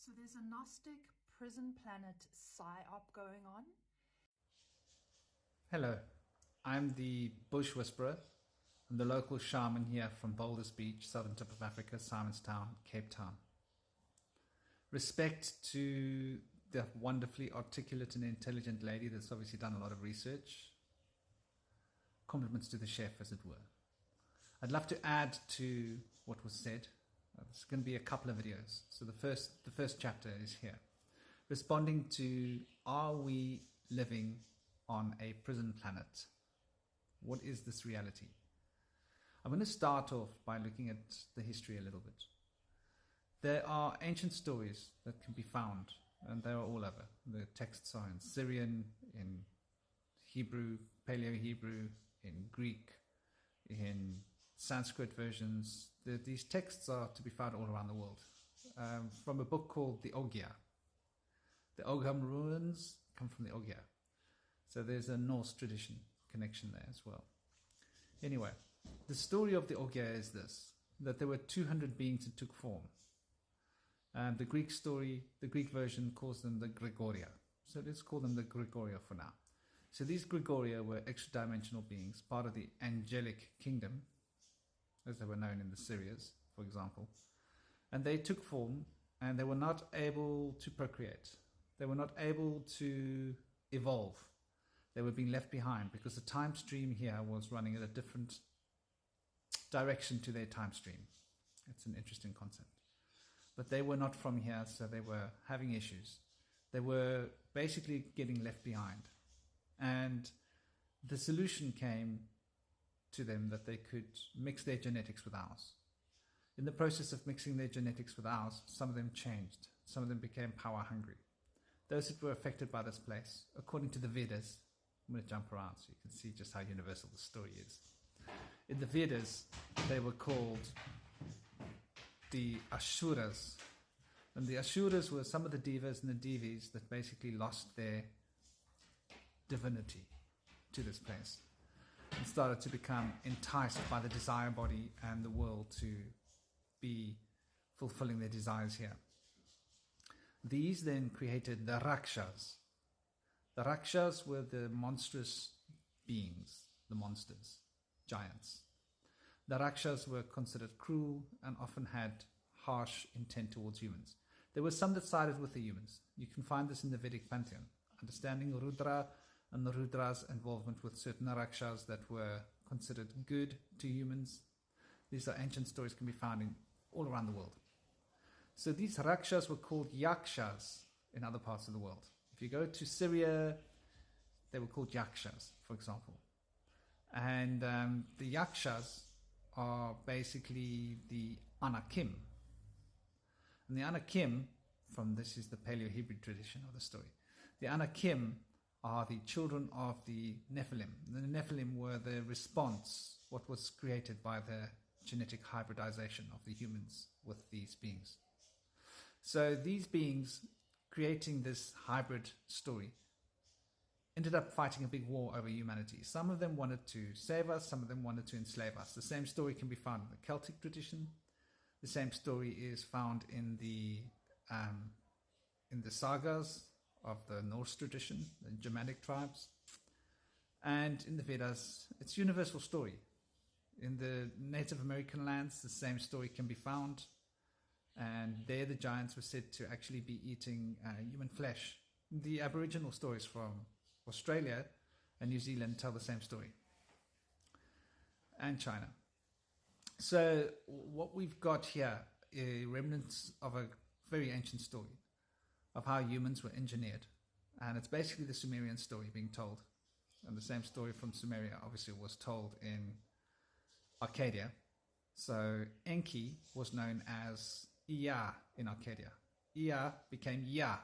So there's a Gnostic prison planet psyop going on. Hello, I'm the Bush Whisperer. I'm the local shaman here from Boulders Beach, southern tip of Africa, Simonstown, Cape Town. Respect to the wonderfully articulate and intelligent lady that's obviously done a lot of research. Compliments to the chef, as it were. I'd love to add to what was said. There's going to be a couple of videos. So the first chapter is here. Responding to, are we living on a prison planet? What is this reality? I'm going to start off by looking at the history a little bit. There are ancient stories that can be found, and they are all over. The texts are in Syrian, in Hebrew, Paleo-Hebrew, in Greek, in Sanskrit versions. These texts are to be found all around the world. From a book called the Ogham. The Ogham ruins come from the Ogham. So there's a Norse tradition connection there as well. Anyway, the story of the Ogham is this, that there were 200 beings that took form. And the Greek story, the Greek version calls them the Gregoria. So let's call them the Gregoria for now. So these Gregoria were extra-dimensional beings, part of the angelic kingdom, as they were known in the Syrians, for example. And they took form, and they were not able to procreate. They were not able to evolve. They were being left behind because the time stream here was running at a different direction to their time stream. It's an interesting concept. But they were not from here, so they were having issues. They were basically getting left behind. And the solution came to them that they could mix their genetics with ours. In the process of mixing their genetics with ours, some of them changed. Some of them became power hungry. Those that were affected by this place, according to the Vedas, I'm going to jump around so you can see just how universal the story is. In the Vedas, they were called the Asuras. And the Asuras were some of the Devas and the Devis that basically lost their divinity to this place and started to become enticed by the desire body and the world to be fulfilling their desires here. These then created the Rakshas. The Rakshas were the monstrous beings, the monsters, giants. The Rakshas were considered cruel and often had harsh intent towards humans. There were some that sided with the humans. You can find this in the Vedic pantheon. Understanding Rudra and the Rudra's involvement with certain Rakshas that were considered good to humans. These are ancient stories can be found in all around the world. So these Rakshas were called Yakshas in other parts of the world. If you go to Syria, they were called Yakshas, for example. And the Yakshas are basically the Anakim. And the Anakim, this is the Paleo-Hebrew tradition of the story. The Anakim are the children of the Nephelim. The Nephilim were the response, what was created by the genetic hybridization of the humans with these beings. So these beings, creating this hybrid story, ended up fighting a big war over humanity. Some of them wanted to save us, some of them wanted to enslave us. The same story can be found in the Celtic tradition. The same story is found in the sagas of the Norse tradition, the Germanic tribes. And in the Vedas, it's a universal story. In the Native American lands, the same story can be found. And there the giants were said to actually be eating human flesh. The Aboriginal stories from Australia and New Zealand tell the same story. And China. So what we've got here are remnants of a very ancient story of how humans were engineered. And it's basically the Sumerian story being told. And the same story from Sumeria obviously was told in Arcadia. So Enki was known as Ea in Arcadia. Ea became Ya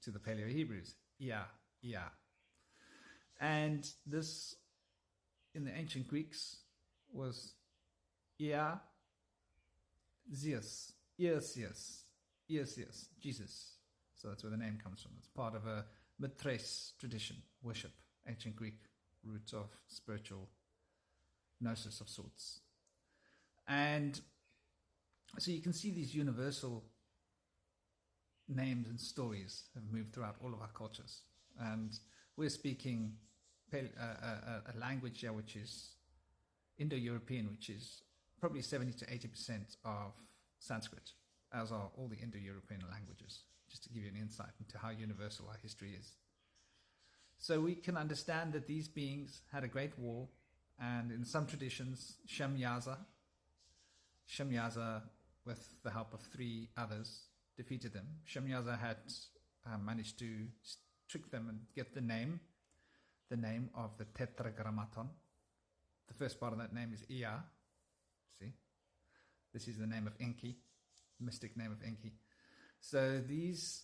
to the Paleo-Hebrews. Ea. And this, in the ancient Greeks, was Ea, Zeus, Jesus. So that's where the name comes from. It's part of a Mithras tradition, worship, ancient Greek root of spiritual gnosis of sorts. And so you can see these universal names and stories have moved throughout all of our cultures. And we're speaking a language here which is Indo-European, which is probably 70 to 80% of Sanskrit, as are all the Indo-European languages, just to give you an insight into how universal our history is. So we can understand that these beings had a great war, and in some traditions, Shamyaza, with the help of 3 others, defeated them. Shamyaza had managed to trick them and get the name of the Tetragrammaton. The first part of that name is Ea. See? This is the name of Enki, mystic name of Enki. So these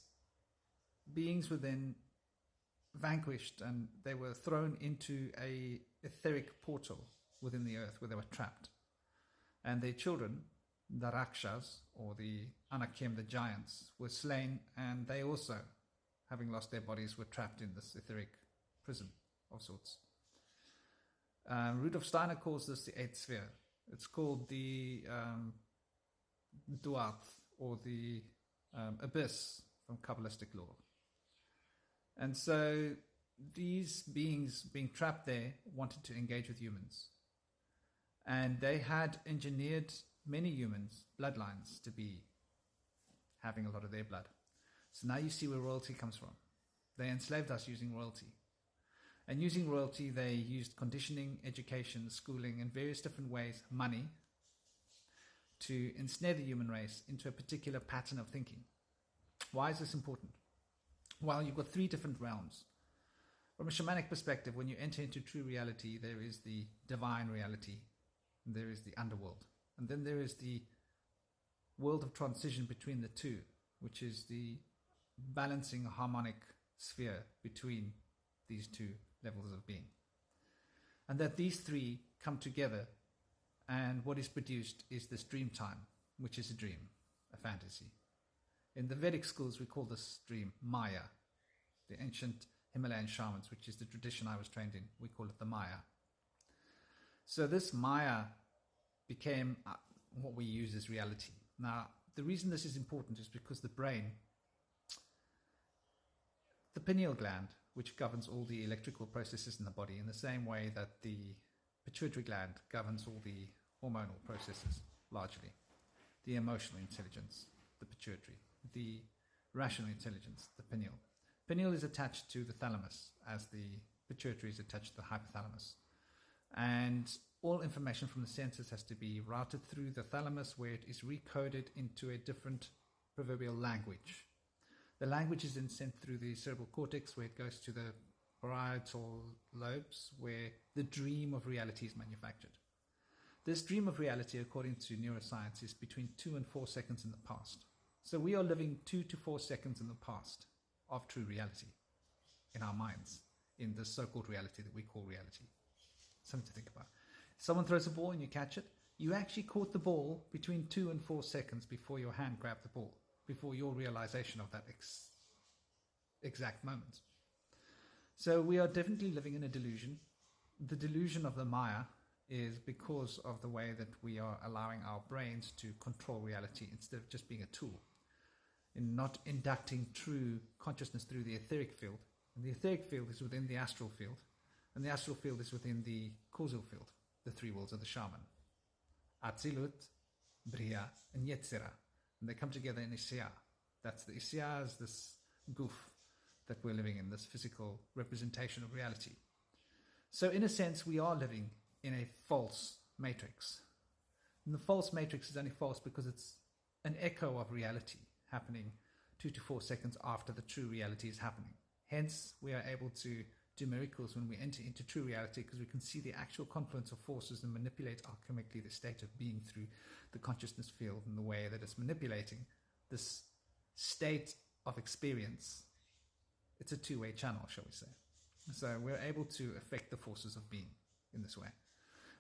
beings were then vanquished, and they were thrown into a etheric portal within the earth where they were trapped. And their children, the Rakshas, or the Anakim, the giants, were slain, and they also, having lost their bodies, were trapped in this etheric prison of sorts. Rudolf Steiner calls this the 8th sphere. It's called the Duat, or the abyss from Kabbalistic lore. And so these beings being trapped there wanted to engage with humans. And they had engineered many humans' bloodlines to be having a lot of their blood. So now you see where royalty comes from. They enslaved us using royalty. And using royalty, they used conditioning, education, schooling, in various different ways, money, to ensnare the human race into a particular pattern of thinking. Why is this important? Well, you've got 3 different realms. From a shamanic perspective, when you enter into true reality, there is the divine reality, and there is the underworld. And then there is the world of transition between the two, which is the balancing harmonic sphere between these 2 levels of being. And that these 3 come together, and what is produced is this dream time, which is a dream, a fantasy. In the Vedic schools, we call this dream Maya. The ancient Himalayan shamans, which is the tradition I was trained in, we call it the Maya. So this Maya became what we use as reality. Now, the reason this is important is because the brain, the pineal gland, which governs all the electrical processes in the body, in the same way that the pituitary gland governs all the hormonal processes, largely. The emotional intelligence, the pituitary. The rational intelligence, the pineal. Pineal is attached to the thalamus, as the pituitary is attached to the hypothalamus. And all information from the senses has to be routed through the thalamus, where it is recoded into a different proverbial language. The language is then sent through the cerebral cortex, where it goes to the parietal lobes, where the dream of reality is manufactured. This dream of reality, according to neuroscience, is between 2 and 4 seconds in the past. So we are living 2 to 4 seconds in the past of true reality in our minds, in this so-called reality that we call reality. Something to think about. Someone throws a ball and you catch it. You actually caught the ball between 2 and 4 seconds before your hand grabbed the ball, before your realization of that exact moment. So we are definitely living in a delusion. The delusion of the Maya is because of the way that we are allowing our brains to control reality instead of just being a tool, in not inducting true consciousness through the etheric field. And the etheric field is within the astral field, and the astral field is within the causal field, the 3 worlds of the shaman. Atzilut, Bria, and Yetzirah. And they come together in Isya. That's the Isya is this goof that we're living in, this physical representation of reality. So in a sense, we are living in a false matrix. And the false matrix is only false because it's an echo of reality happening 2 to 4 seconds after the true reality is happening. Hence, we are able to do miracles when we enter into true reality, because we can see the actual confluence of forces and manipulate alchemically the state of being through the consciousness field in the way that it's manipulating this state of experience. It's a 2-way channel, shall we say. So we're able to affect the forces of being in this way.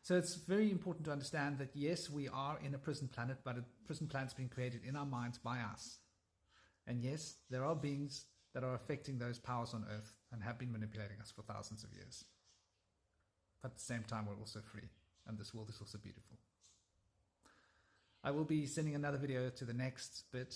So it's very important to understand that yes, we are in a prison planet, but a prison planet's been created in our minds by us. And yes, there are beings that are affecting those powers on earth and have been manipulating us for thousands of years. But at the same time, we're also free, and this world is also beautiful. I will be sending another video to the next bit